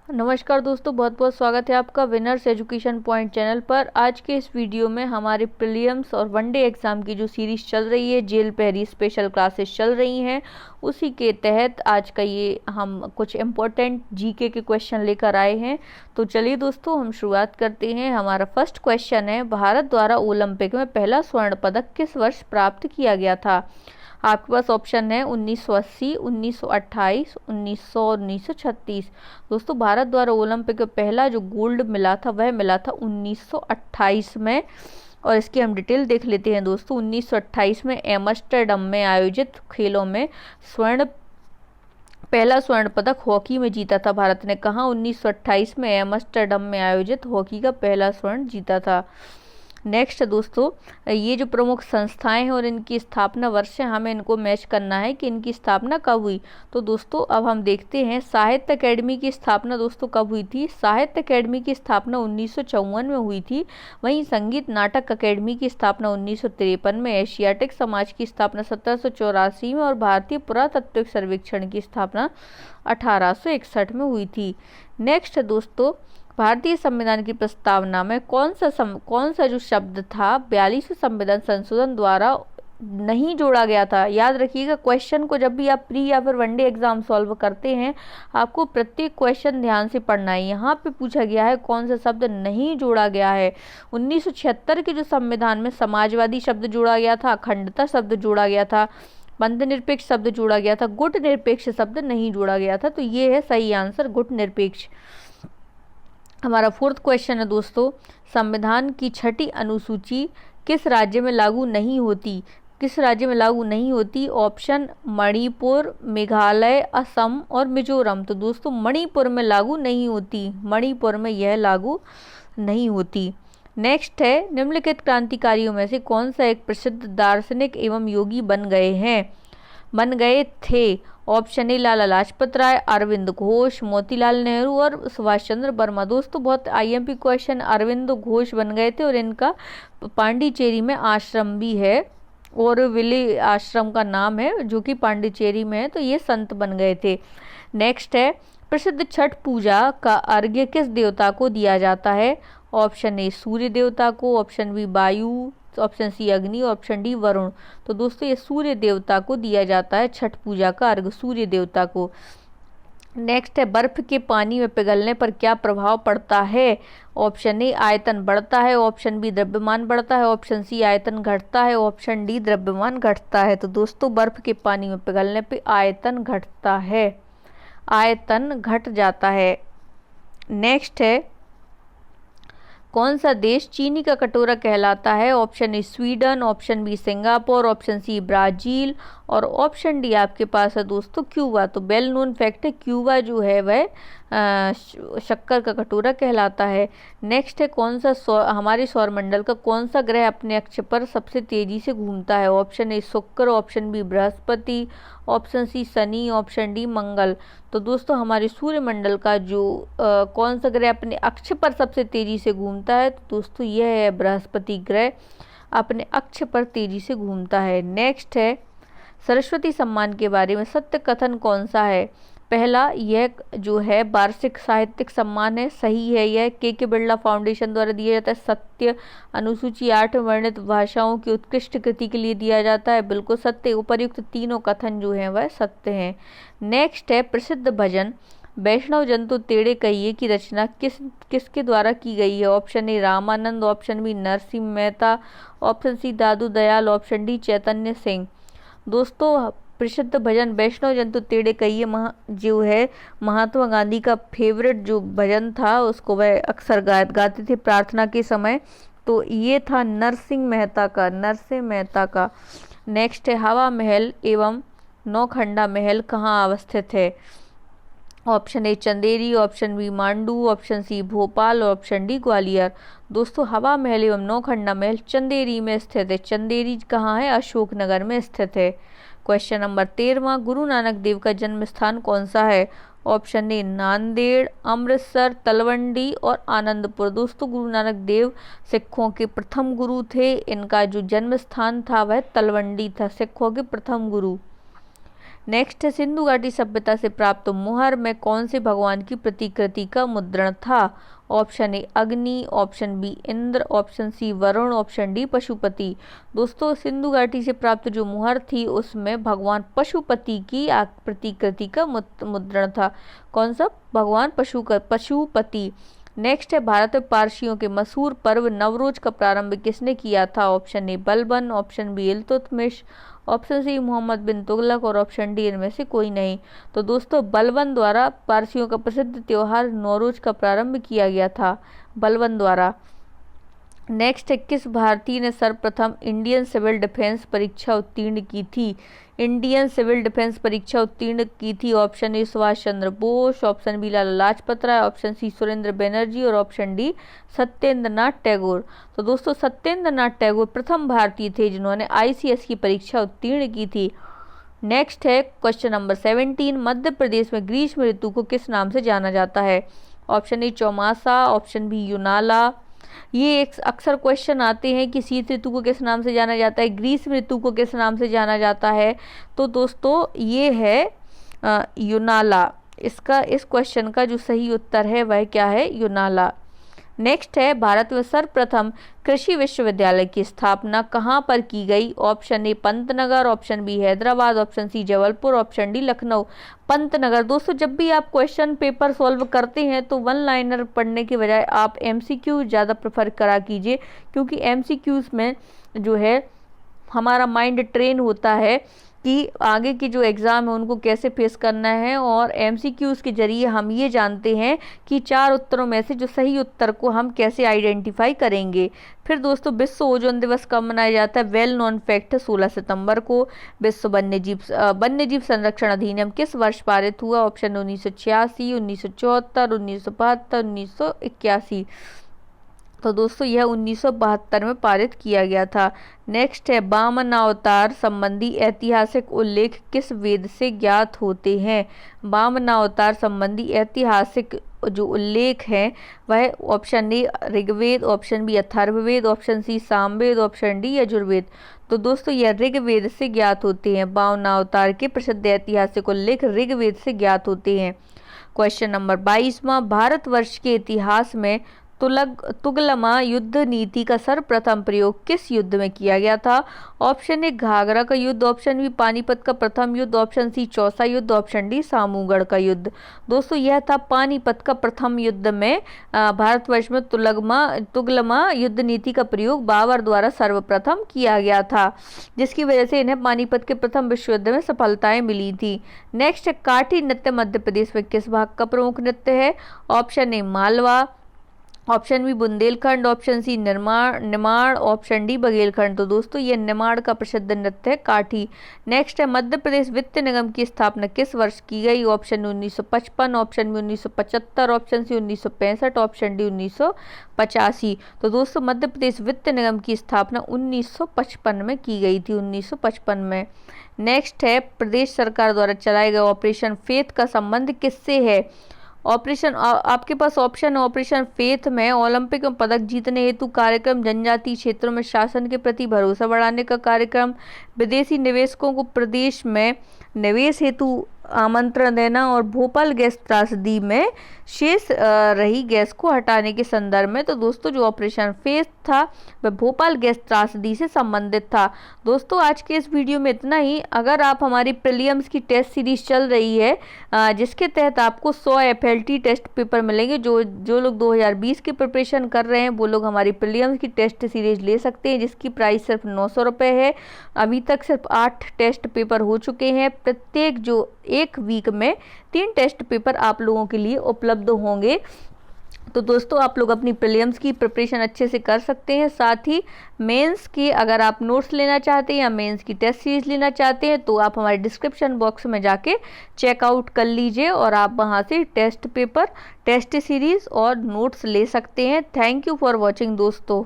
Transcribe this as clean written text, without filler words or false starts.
नमस्कार दोस्तों, बहुत बहुत स्वागत है आपका विनर्स एजुकेशन पॉइंट चैनल पर। आज के इस वीडियो में हमारे प्रीलिम्स और वनडे एग्ज़ाम की जो सीरीज़ चल रही है, जेल पहरी स्पेशल क्लासेस चल रही हैं, उसी के तहत आज का ये हम कुछ इम्पोर्टेंट जीके के क्वेश्चन लेकर आए हैं। तो चलिए दोस्तों, हम शुरुआत करते हैं। हमारा फर्स्ट क्वेश्चन है, भारत द्वारा ओलंपिक में पहला स्वर्ण पदक किस वर्ष प्राप्त किया गया था? आपके पास ऑप्शन है 1980, 1928, 1900 और 1936। दोस्तों, भारत द्वारा ओलंपिक में पहला जो गोल्ड मिला था वह मिला था 1928 में। और इसकी हम डिटेल देख लेते हैं दोस्तों। 1928 में एम्स्टर्डम में आयोजित खेलों में पहला स्वर्ण पदक हॉकी में जीता था भारत ने। कहाँ? 1928 में एम्स्टर्डम में आयोजित हॉकी का पहला स्वर्ण जीता था। नेक्स्ट दोस्तों, ये जो प्रमुख संस्थाएं हैं और इनकी स्थापना वर्ष है, हमें इनको मैच करना है कि इनकी स्थापना कब हुई। तो दोस्तों अब हम देखते हैं साहित्य अकेडमी की स्थापना दोस्तों कब हुई थी। साहित्य अकेडमी की स्थापना 1954 में हुई थी। वहीं संगीत नाटक अकेडमी की स्थापना 1953 में, एशियाटिक समाज की स्थापना 1784 में और भारतीय पुरातात्विक सर्वेक्षण की स्थापना 1861 में हुई थी। नेक्स्ट दोस्तों, भारतीय संविधान की प्रस्तावना में कौन सा जो शब्द था 42वें संविधान संशोधन द्वारा नहीं जोड़ा गया था? याद रखिएगा, क्वेश्चन को जब भी आप प्री या फिर वनडे एग्जाम सॉल्व करते हैं, आपको प्रत्येक क्वेश्चन ध्यान से पढ़ना है। यहाँ पे पूछा गया है कौन सा शब्द नहीं जोड़ा गया है। 1976 के जो संविधान में समाजवादी शब्द जोड़ा गया था, अखंडता शब्द जोड़ा गया था, बंध निरपेक्ष शब्द जोड़ा गया था, गुट निरपेक्ष शब्द नहीं जोड़ा गया था। तो ये है सही आंसर, गुट निरपेक्ष। हमारा फोर्थ क्वेश्चन है दोस्तों, संविधान की छठी अनुसूची किस राज्य में लागू नहीं होती? किस राज्य में लागू नहीं होती? ऑप्शन मणिपुर, मेघालय, असम और मिजोरम। तो दोस्तों मणिपुर में लागू नहीं होती, मणिपुर में यह लागू नहीं होती। नेक्स्ट है, निम्नलिखित क्रांतिकारियों में से कौन सा एक प्रसिद्ध दार्शनिक एवं योगी बन गए थे? ऑप्शन ए लाला लाजपत राय, अरविंद घोष, मोतीलाल नेहरू और सुभाष चंद्र वर्मा। दोस्तों बहुत आईएमपी क्वेश्चन, अरविंद घोष बन गए थे और इनका पांडिचेरी में आश्रम भी है और विले आश्रम का नाम है जो कि पांडिचेरी में है। तो ये संत बन गए थे। नेक्स्ट है, प्रसिद्ध छठ पूजा का अर्घ्य किस देवता को दिया जाता है? ऑप्शन ए सूर्य देवता को, ऑप्शन बी वायु, ऑप्शन सी अग्नि, ऑप्शन डी वरुण। तो दोस्तों ये सूर्य देवता को दिया जाता है छठ पूजा का अर्घ, सूर्य देवता को। नेक्स्ट है, बर्फ के पानी में पिघलने पर क्या प्रभाव पड़ता है? ऑप्शन ए आयतन बढ़ता है, ऑप्शन बी द्रव्यमान बढ़ता है, ऑप्शन सी आयतन घटता है, ऑप्शन डी द्रव्यमान घटता है। तो दोस्तों बर्फ के पानी में पिघलने पर आयतन घटता है, आयतन घट जाता है। नेक्स्ट है, कौन सा देश चीनी का कटोरा कहलाता है? Option A Sweden, option B Singapore, option C Brazil और ऑप्शन डी आपके पास है दोस्तों क्यूबा। तो वेल नोन फैक्ट है, क्यूबा जो है वह शक्कर का कटोरा कहलाता है। नेक्स्ट है, कौन सा हमारे सौरमंडल का कौन सा ग्रह अपने अक्ष पर सबसे तेजी से घूमता है? Option A Shukra, option B Brihaspati, option C Shani, option D Mangal. तो दोस्तों हमारे सूर्यमंडल का जो कौन सा ग्रह अपने अक्ष पर सबसे तेजी से घूमता है? तो दोस्तों यह है बृहस्पति ग्रह, अपने अक्ष पर तेजी से घूमता है। नेक्स्ट है, सरस्वती सम्मान के बारे में सत्य कथन कौन सा है? पहला, यह जो है वार्षिक साहित्यिक सम्मान है, सही है। यह के बिरला फाउंडेशन द्वारा दिया जाता है। सत्य, अनुसूची 8 वर्णित भाषाओं की उत्कृष्ट कृति के लिए दिया जाता है, बिल्कुल सत्य। उपर्युक्त तीनों कथन जो हैं वह सत्य हैं। नेक्स्ट है, प्रसिद्ध भजन वैष्णव जन तो तेड़े कहिए की रचना किसके द्वारा की गई है? Option A Ramanand, option B Narsinh Mehta, option C Dadu Dayal, option D Chaitanya Singh. दोस्तों प्रसिद्ध भजन वैष्णव जन तो तेड़े कहिए जो है महात्मा गांधी का फेवरेट जो भजन था, उसको वह अक्सर गाते थे प्रार्थना के समय। तो ये था नरसिंह मेहता का। नेक्स्ट है, हवा महल एवं नौखंडा महल कहाँ अवस्थित है? Option A Chanderi, option B Mandu, option C Bhopal, option D Gwalior. दोस्तों हवा महल एवं नौखंडा महल चंदेरी में स्थित है। चंदेरी कहाँ है? अशोकनगर में स्थित है। क्वेश्चन नंबर 13वां, गुरु नानक देव का जन्म स्थान कौन सा है? ऑप्शन ए नांदेड़, अमृतसर, तलवंडी और आनंदपुर। दोस्तों गुरु नानक देव सिखों के प्रथम गुरु थे। इनका जो जन्म स्थान था वह तलवंडी था, सिखों के प्रथम गुरु। नेक्स्ट है सिंधु घाटी सभ्यता से प्राप्त मुहर में कौन से भगवान की प्रतिकृति का मुद्रण था? Option A Agni, option B Indra, option C Varuna, option D Pashupati. दोस्तों सिंधु घाटी से प्राप्त जो मुहर थी उसमें भगवान पशुपति की प्रतिकृति का मुद्रण था। कौन सा? भगवान पशुपति। नेक्स्ट है भारत में पारसियों के मशहूर पर्व नवरोज का प्रारंभ किसने किया था? Option A Balban, option B Iltutmish, option C Mohammad bin Tughlaq और ऑप्शन डी इनमें से कोई नहीं। तो दोस्तों बलबन द्वारा पारसियों का प्रसिद्ध त्योहार नवरोज का प्रारंभ किया गया था, बलबन द्वारा। नेक्स्ट है किस भारतीय ने सर्वप्रथम इंडियन सिविल डिफेंस परीक्षा उत्तीर्ण की थी? इंडियन सिविल डिफेंस परीक्षा उत्तीर्ण की थी। Option A Subhash Chandra Bose, option B Lala Lajpat Rai, option C Surendra Banerjee और ऑप्शन डी सत्येंद्र नाथ टैगोर। तो दोस्तों सत्येंद्र नाथ टैगोर प्रथम भारतीय थे जिन्होंने ICS की परीक्षा उत्तीर्ण की थी। नेक्स्ट है क्वेश्चन नंबर 17, मध्य प्रदेश में ग्रीष्म ऋतु को किस नाम से जाना जाता है? ऑप्शन ए चौमासा, ऑप्शन बी यूनाला। ये एक अक्सर क्वेश्चन आते हैं कि शीत ऋतु को किस नाम से जाना जाता है, ग्रीष्म ऋतु को किस नाम से जाना जाता है। तो दोस्तों ये है यूनाला। इसका इस क्वेश्चन का जो सही उत्तर है वह क्या है? यूनाला। नेक्स्ट है भारत में सर्वप्रथम कृषि विश्वविद्यालय की स्थापना कहाँ पर की गई? Option A Pantnagar, option B Hyderabad, option C Jabalpur, option D Lucknow. Pantnagar. दोस्तों जब भी आप क्वेश्चन पेपर सॉल्व करते हैं तो वन लाइनर पढ़ने के बजाय आप MCQ ज़्यादा प्रेफर करा कीजिए, क्योंकि MCQs में जो है हमारा माइंड ट्रेन होता है कि आगे की जो एग्ज़ाम है उनको कैसे फेस करना है, और MCQs के जरिए हम ये जानते हैं कि 4 उत्तरों में से जो सही उत्तर को हम कैसे आइडेंटिफाई करेंगे। फिर दोस्तों विश्व ओजोन दिवस कब मनाया जाता है? वेल नोन फैक्ट 16 सितंबर को। विश्व वन्यजीव संरक्षण अधिनियम किस वर्ष पारित हुआ? ऑप्शन 1986, 1974, 1972, 1981। तो दोस्तों यह 1972 में पारित किया गया था। नेक्स्ट है वामनावतार संबंधी ऐतिहासिक उल्लेख किस वेद से ज्ञात होते हैं? वामनावतार संबंधी ऐतिहासिक जो उल्लेख है वह option A Rigveda, option B Atharvaveda, option C Samaveda, option D Yajurveda. तो दोस्तों यह ऋग्वेद से ज्ञात होते हैं। वामनावतार के प्रसिद्ध ऐतिहासिक उल्लेख ऋग्वेद से ज्ञात होते हैं। क्वेश्चन नंबर 22वां, भारतवर्ष के इतिहास में तुगलमा युद्ध नीति का सर्वप्रथम प्रयोग किस युद्ध में किया गया था? ऑप्शन ए घाघरा का युद्ध, ऑप्शन बी पानीपत का प्रथम युद्ध, ऑप्शन सी चौसा युद्ध, ऑप्शन डी सामूगढ़ का युद्ध। दोस्तों यह था पानीपत का प्रथम युद्ध में भारतवर्ष में तुगलमा युद्ध नीति का प्रयोग बाबर द्वारा सर्वप्रथम किया गया था, जिसकी वजह से इन्हें पानीपत के प्रथम विश्व युद्ध में सफलताएं मिली थी। नेक्स्ट काठी नृत्य मध्य प्रदेश में किस भाग का प्रमुख नृत्य है? Option A Malwa, option B Bundelkhand, option C Nimar, option D Baghelkhand. तो दोस्तों ये निमाड़ का प्रसिद्ध नृत्य है काठी। नेक्स्ट है मध्य प्रदेश वित्त निगम की स्थापना किस वर्ष की गई? Option 1955, option B 1975, option C 1965, option D 1985। तो दोस्तों मध्य प्रदेश वित्त निगम की स्थापना 1955 में की गई थी, 1955 में। नेक्स्ट है प्रदेश सरकार द्वारा चलाए गए ऑपरेशन फेथ का संबंध किससे है? आपके पास ऑप्शन ऑपरेशन फेथ में ओलंपिक में पदक जीतने हेतु कार्यक्रम, जनजातीय क्षेत्रों में शासन के प्रति भरोसा बढ़ाने का कार्यक्रम, विदेशी निवेशकों को प्रदेश में निवेश हेतु आमंत्रण देना, और भोपाल गैस त्रासदी में शेष रही गैस को हटाने के संदर्भ में। तो दोस्तों जो ऑपरेशन फेथ था वह भोपाल गैस त्रासदी से संबंधित था। दोस्तों आज के इस वीडियो में इतना ही। अगर आप हमारी प्रीलिम्स की टेस्ट सीरीज चल रही है जिसके तहत आपको 100 FLT टेस्ट पेपर मिलेंगे, जो लोग 2020 की प्रिपरेशन कर रहे हैं वो लोग हमारी प्रीलिम्स की टेस्ट सीरीज ले सकते हैं, जिसकी प्राइस सिर्फ 900 रुपये है। अभी तक सिर्फ 8 टेस्ट पेपर हो चुके हैं। प्रत्येक जो एक वीक में 3 टेस्ट पेपर आप लोगों के लिए उपलब्ध होंगे। तो दोस्तों आप लोग अपनी प्रीलिम्स की प्रिपरेशन अच्छे से कर सकते हैं। साथ ही मेंस की अगर आप नोट्स लेना चाहते हैं या मेंस की टेस्ट सीरीज लेना चाहते हैं तो आप हमारे डिस्क्रिप्शन बॉक्स में जाके चेकआउट कर लीजिए और आप वहां से टेस्ट पेपर, टेस्ट सीरीज और नोट्स ले सकते हैं। थैंक यू फॉर वॉचिंग दोस्तों।